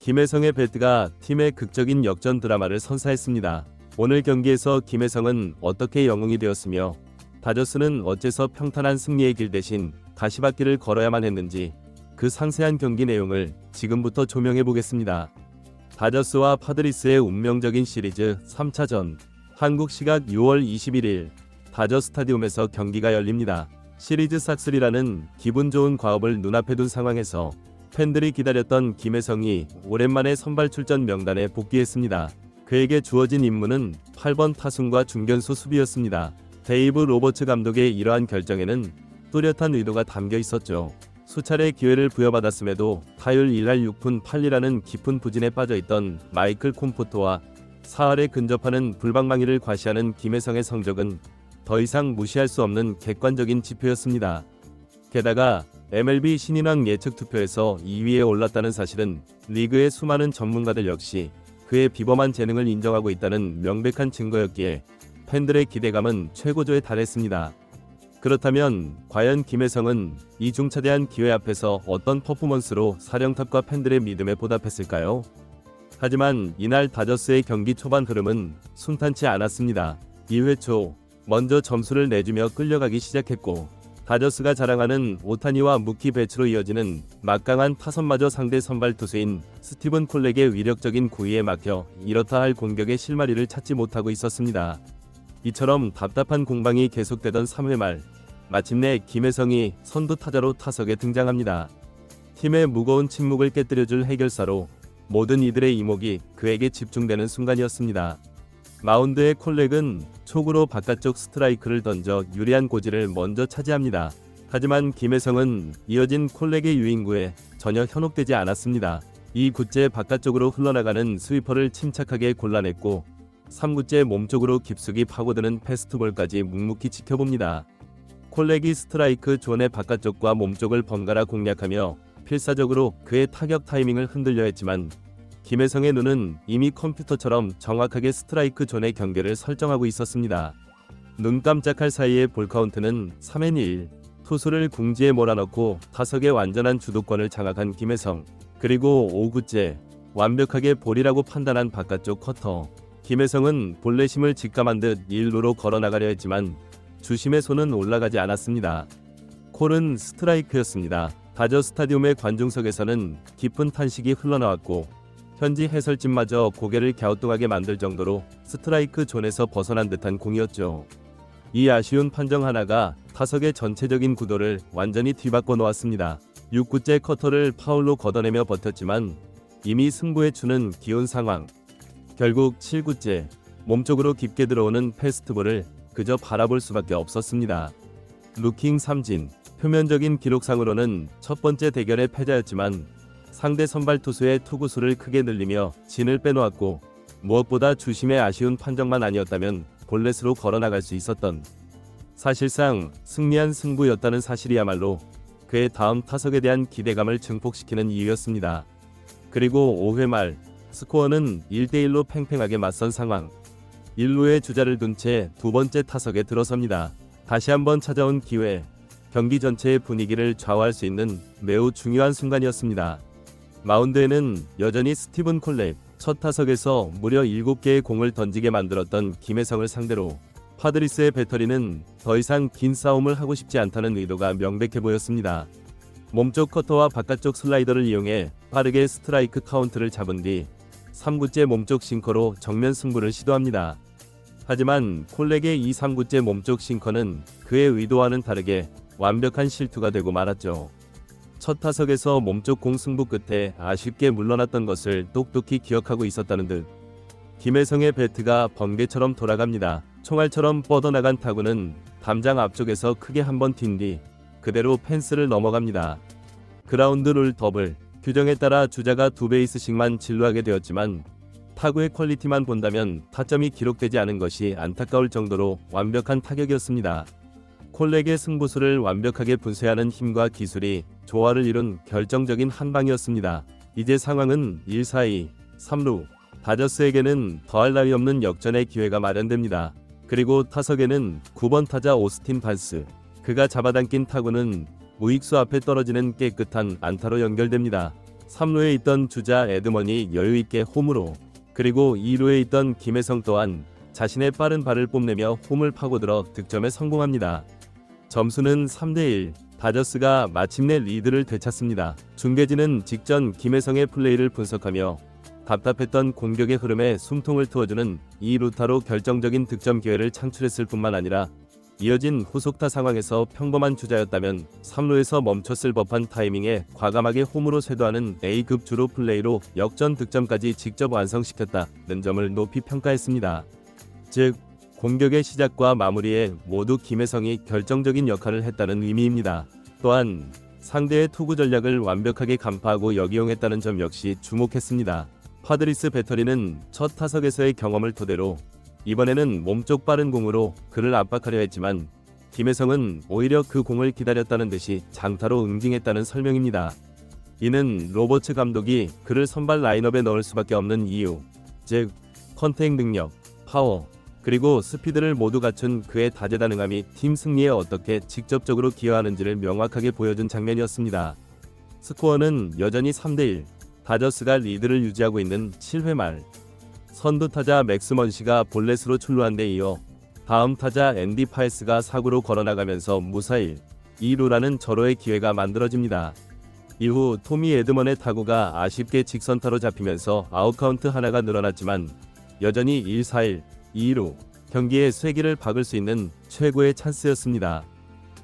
김혜성의 배트가 팀의 극적인 역전 드라마를 선사했습니다. 오늘 경기에서 김혜성은 어떻게 영웅이 되었으며 다저스는 어째서 평탄한 승리의 길 대신 가시밭길을 걸어야만 했는지 그 상세한 경기 내용을 지금부터 조명해 보겠습니다. 다저스와 파드리스의 운명적인 시리즈 3차전, 한국 시각 6월 21일 다저 스타디움에서 경기가 열립니다. 시리즈 싹쓸이라는 기분 좋은 과업을 눈앞에 둔 상황에서 팬들이 기다렸던 김혜성이 오랜만에 선발 출전 명단에 복귀했습니다. 그에게 주어진 임무는 8번 타순과 중견수 수비였습니다. 데이브 로버츠 감독의 이러한 결정에는 뚜렷한 의도가 담겨 있었죠. 수차례 기회를 부여받았음에도 타율 1할 6푼 8리라는 깊은 부진에 빠져있던 마이클 콤포트와 4할에 근접하는 불방망이를 과시하는 김혜성의 성적은 더 이상 무시할 수 없는 객관적인 지표였습니다. 게다가 MLB 신인왕 예측 투표에서 2위에 올랐다는 사실은 리그의 수많은 전문가들 역시 그의 비범한 재능을 인정하고 있다는 명백한 증거였기에 팬들의 기대감은 최고조에 달했습니다. 그렇다면 과연 김혜성은 이 중차대한 기회 앞에서 어떤 퍼포먼스로 사령탑과 팬들의 믿음에 보답했을까요? 하지만 이날 다저스의 경기 초반 흐름은 순탄치 않았습니다. 2회 초 먼저 점수를 내주며 끌려가기 시작했고 다저스가 자랑하는 오타니와 무키 배츠로 이어지는 막강한 타선마저 상대 선발 투수인 스티븐 콜렉의 위력적인 구위에 막혀 이렇다 할 공격의 실마리를 찾지 못하고 있었습니다. 이처럼 답답한 공방이 계속되던 3회 말 마침내 김혜성이 선두 타자로 타석에 등장합니다. 팀의 무거운 침묵을 깨뜨려줄 해결사로 모든 이들의 이목이 그에게 집중되는 순간이었습니다. 마운드의 콜렉은 촉으로 바깥쪽 스트라이크를 던져 유리한 고지를 먼저 차지합니다. 하지만 김혜성은 이어진 콜렉의 유인구에 전혀 현혹되지 않았습니다. 2구째 바깥쪽으로 흘러나가는 스위퍼를 침착하게 골라냈고 3구째 몸쪽으로 깊숙이 파고드는 패스트볼까지 묵묵히 지켜봅니다. 콜렉이 스트라이크 존의 바깥쪽과 몸쪽을 번갈아 공략하며 필사적으로 그의 타격 타이밍을 흔들려 했지만 김혜성의 눈은 이미 컴퓨터처럼 정확하게 스트라이크 존의 경계를 설정하고 있었습니다. 눈 깜짝할 사이에 볼카운트는 3앤1, 투수를 궁지에 몰아넣고 타석의 완전한 주도권을 장악한 김혜성. 그리고 5구째, 완벽하게 볼이라고 판단한 바깥쪽 커터. 김혜성은 볼내심을 직감한 듯 1루로 걸어나가려 했지만 주심의 손은 올라가지 않았습니다. 콜은 스트라이크였습니다. 다저 스타디움의 관중석에서는 깊은 탄식이 흘러나왔고 현지 해설진마저 고개를 갸우뚱하게 만들 정도로 스트라이크 존에서 벗어난 듯한 공이었죠. 이 아쉬운 판정 하나가 타석의 전체적인 구도를 완전히 뒤바꿔 놓았습니다. 6구째 커터를 파울로 걷어내며 버텼지만 이미 승부에 추는 기온 상황. 결국 7구째 몸쪽으로 깊게 들어오는 패스트볼을 그저 바라볼 수밖에 없었습니다. 루킹 삼진. 표면적인 기록상으로는 첫 번째 대결의 패자였지만 상대 선발 투수의 투구수를 크게 늘리며 진을 빼놓았고 무엇보다 주심의 아쉬운 판정만 아니었다면 볼넷으로 걸어나갈 수 있었던, 사실상 승리한 승부였다는 사실이야말로 그의 다음 타석에 대한 기대감을 증폭시키는 이유였습니다. 그리고 5회 말 스코어는 1대1로 팽팽하게 맞선 상황. 1루에 주자를 둔 채 두 번째 타석에 들어섭니다. 다시 한번 찾아온 기회. 경기 전체의 분위기를 좌우할 수 있는 매우 중요한 순간이었습니다. 마운드에는 여전히 스티븐 콜렉, 첫 타석에서 무려 7개의 공을 던지게 만들었던 김혜성을 상대로 파드리스의 배터리는 더 이상 긴 싸움을 하고 싶지 않다는 의도가 명백해 보였습니다. 몸쪽 커터와 바깥쪽 슬라이더를 이용해 빠르게 스트라이크 카운트를 잡은 뒤 3구째 몸쪽 싱커로 정면 승부를 시도합니다. 하지만 콜렉의 이 3구째 몸쪽 싱커는 그의 의도와는 다르게 완벽한 실투가 되고 말았죠. 첫 타석에서 몸쪽 공 승부 끝에 아쉽게 물러났던 것을 똑똑히 기억하고 있었다는 듯 김혜성의 배트가 번개처럼 돌아갑니다. 총알처럼 뻗어나간 타구는 담장 앞쪽에서 크게 한번 튄 뒤 그대로 펜스를 넘어갑니다. 그라운드 룰 더블. 규정에 따라 주자가 2베이스씩만 진루하게 되었지만 타구의 퀄리티만 본다면 타점이 기록되지 않은 것이 안타까울 정도로 완벽한 타격이었습니다. 콜렉의 승부수를 완벽하게 분쇄하는 힘과 기술이 조화를 이룬 결정적인 한 방이었습니다. 이제 상황은 1-4-2, 3루. 다저스에게는 더할 나위 없는 역전의 기회가 마련됩니다. 그리고 타석에는 9번 타자 오스틴 반스. 그가 잡아당긴 타구는 우익수 앞에 떨어지는 깨끗한 안타로 연결됩니다. 3루에 있던 주자 에드먼이 여유있게 홈으로, 그리고 2루에 있던 김혜성 또한 자신의 빠른 발을 뽐내며 홈을 파고들어 득점에 성공합니다. 점수는 3대1, 다저스가 마침내 리드를 되찾습니다. 중계진은 직전 김혜성의 플레이를 분석하며 답답했던 공격의 흐름에 숨통을 트워주는 2루타로 결정적인 득점 기회를 창출했을 뿐만 아니라 이어진 후속타 상황에서 평범한 주자였다면 3루에서 멈췄을 법한 타이밍에 과감하게 홈으로 쇄도하는 A급 주루 플레이로 역전 득점까지 직접 완성시켰다는 점을 높이 평가했습니다. 즉, 공격의 시작과 마무리에 모두 김혜성이 결정적인 역할을 했다는 의미입니다. 또한 상대의 투구 전략을 완벽하게 간파하고 역이용했다는 점 역시 주목했습니다. 파드리스 배터리는 첫 타석에서의 경험을 토대로 이번에는 몸쪽 빠른 공으로 그를 압박하려 했지만 김혜성은 오히려 그 공을 기다렸다는 듯이 장타로 응징했다는 설명입니다. 이는 로버츠 감독이 그를 선발 라인업에 넣을 수밖에 없는 이유, 즉 컨택 능력, 파워, 그리고 스피드를 모두 갖춘 그의 다재다능함이 팀 승리에 어떻게 직접적으로 기여하는지를 명확하게 보여준 장면이었습니다. 스코어는 여전히 3대1, 다저스가 리드를 유지하고 있는 7회 말, 선두 타자 맥스 먼시가 볼넷으로 출루한 데 이어 다음 타자 앤디 파에스가 사구로 걸어나가면서 무사히 2루라는 절호의 기회가 만들어집니다. 이후 토미 에드먼의 타구가 아쉽게 직선타로 잡히면서 아웃카운트 하나가 늘어났지만 여전히 1-4-1, 2루, 경기의 쇠기를 박을 수 있는 최고의 찬스였습니다.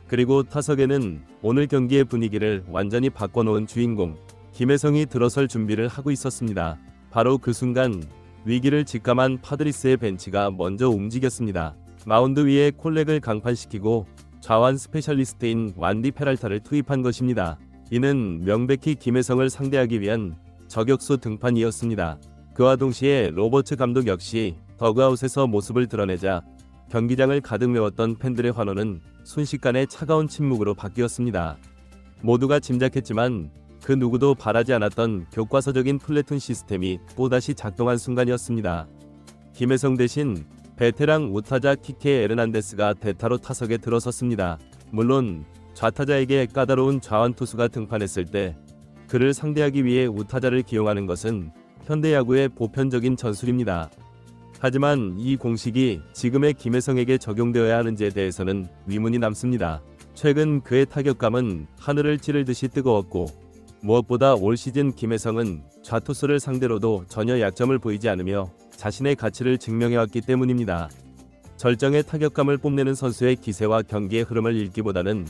그리고 타석에는 오늘 경기의 분위기를 완전히 바꿔놓은 주인공 김혜성이 들어설 준비를 하고 있었습니다. 바로 그 순간 위기를 직감한 파드리스의 벤치가 먼저 움직였습니다. 마운드 위에 콜렉을 강판시키고 좌완 스페셜리스트인 완디 페랄타를 투입한 것입니다. 이는 명백히 김혜성을 상대하기 위한 저격수 등판이었습니다. 그와 동시에 로버츠 감독 역시 더그아웃에서 모습을 드러내자 경기장을 가득 메웠던 팬들의 환호는 순식간에 차가운 침묵으로 바뀌었습니다. 모두가 짐작했지만 그 누구도 바라지 않았던 교과서적인 플래툰 시스템이 또다시 작동한 순간이었습니다. 김혜성 대신 베테랑 우타자 키케 에르난데스가 대타로 타석에 들어섰습니다. 물론 좌타자에게 까다로운 좌완 투수가 등판했을 때 그를 상대하기 위해 우타자를 기용하는 것은 현대야구의 보편적인 전술입니다. 하지만 이 공식이 지금의 김혜성에게 적용되어야 하는지에 대해서는 의문이 남습니다. 최근 그의 타격감은 하늘을 찌를 듯이 뜨거웠고 무엇보다 올 시즌 김혜성은 좌투수를 상대로도 전혀 약점을 보이지 않으며 자신의 가치를 증명해왔기 때문입니다. 절정의 타격감을 뽐내는 선수의 기세와 경기의 흐름을 읽기보다는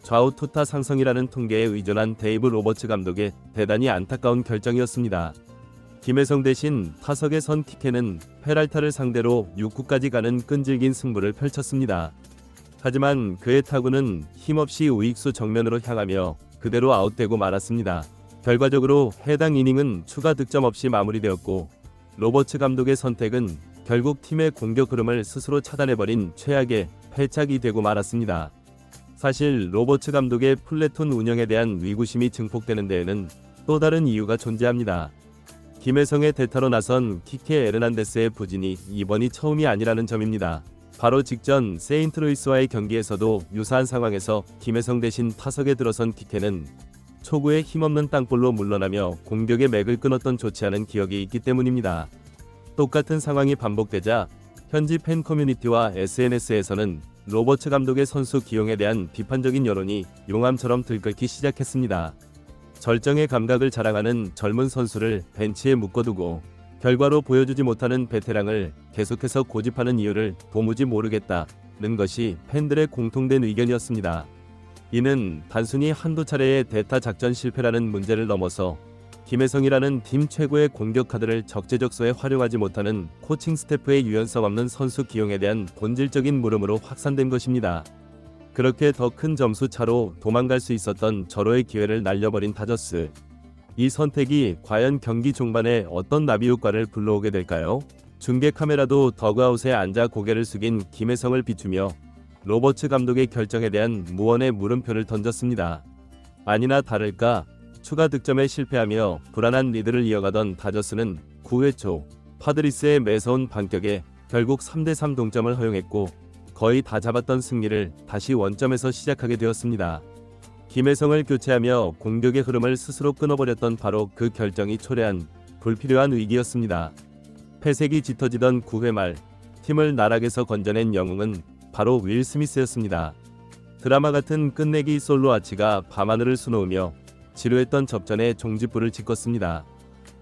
좌우 투타 상성이라는 통계에 의존한 데이브 로버츠 감독의 대단히 안타까운 결정이었습니다. 김혜성 대신 타석에 선 키케는 페랄타를 상대로 6구까지 가는 끈질긴 승부를 펼쳤습니다. 하지만 그의 타구는 힘없이 우익수 정면으로 향하며 그대로 아웃되고 말았습니다. 결과적으로 해당 이닝은 추가 득점 없이 마무리되었고 로버츠 감독의 선택은 결국 팀의 공격 흐름을 스스로 차단해버린 최악의 패착이 되고 말았습니다. 사실 로버츠 감독의 플래툰 운영에 대한 위구심이 증폭되는 데에는 또 다른 이유가 존재합니다. 김혜성의 대타로 나선 키케 에르난데스의 부진이 이번이 처음이 아니라는 점입니다. 바로 직전 세인트루이스와의 경기에서도 유사한 상황에서 김혜성 대신 타석에 들어선 키케는 초구에 힘없는 땅볼로 물러나며 공격의 맥을 끊었던 좋지 않은 기억이 있기 때문입니다. 똑같은 상황이 반복되자 현지 팬 커뮤니티와 SNS에서는 로버츠 감독의 선수 기용에 대한 비판적인 여론이 용암처럼 들끓기 시작했습니다. 절정의 감각을 자랑하는 젊은 선수를 벤치에 묶어두고 결과로 보여주지 못하는 베테랑을 계속해서 고집하는 이유를 도무지 모르겠다는 것이 팬들의 공통된 의견이었습니다. 이는 단순히 한두 차례의 대타 작전 실패라는 문제를 넘어서 김혜성이라는 팀 최고의 공격 카드를 적재적소에 활용하지 못하는 코칭 스태프의 유연성 없는 선수 기용에 대한 본질적인 물음으로 확산된 것입니다. 그렇게 더 큰 점수 차로 도망갈 수 있었던 절호의 기회를 날려버린 다저스. 이 선택이 과연 경기 중반에 어떤 나비 효과를 불러오게 될까요? 중계 카메라도 더그아웃에 앉아 고개를 숙인 김혜성을 비추며 로버츠 감독의 결정에 대한 무언의 물음표를 던졌습니다. 아니나 다를까 추가 득점에 실패하며 불안한 리드를 이어가던 다저스는 9회 초 파드리스의 매서운 반격에 결국 3대3 동점을 허용했고 거의 다 잡았던 승리를 다시 원점에서 시작하게 되었습니다. 김혜성을 교체하며 공격의 흐름을 스스로 끊어버렸던 바로 그 결정이 초래한 불필요한 위기였습니다. 패색이 짙어지던 9회 말 팀을 나락에서 건져낸 영웅은 바로 윌 스미스였습니다. 드라마 같은 끝내기 솔로 아치가 밤하늘을 수놓으며 지루했던 접전에 종지부를 찍었습니다.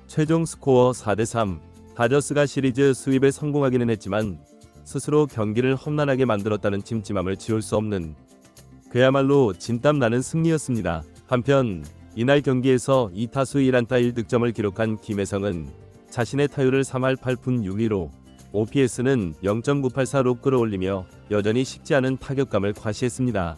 최종 스코어 4대3. 다저스가 시리즈 스윕에 성공하기는 했지만 스스로 경기를 험난하게 만들었다는 찜찜함을 지울 수 없는 그야말로 진땀 나는 승리였습니다. 한편 이날 경기에서 2타수 1안타 1득점을 기록한 김혜성은 자신의 타율을 3할 8푼 6리로 OPS는 0.984로 끌어올리며 여전히 식지 않은 타격감을 과시했습니다.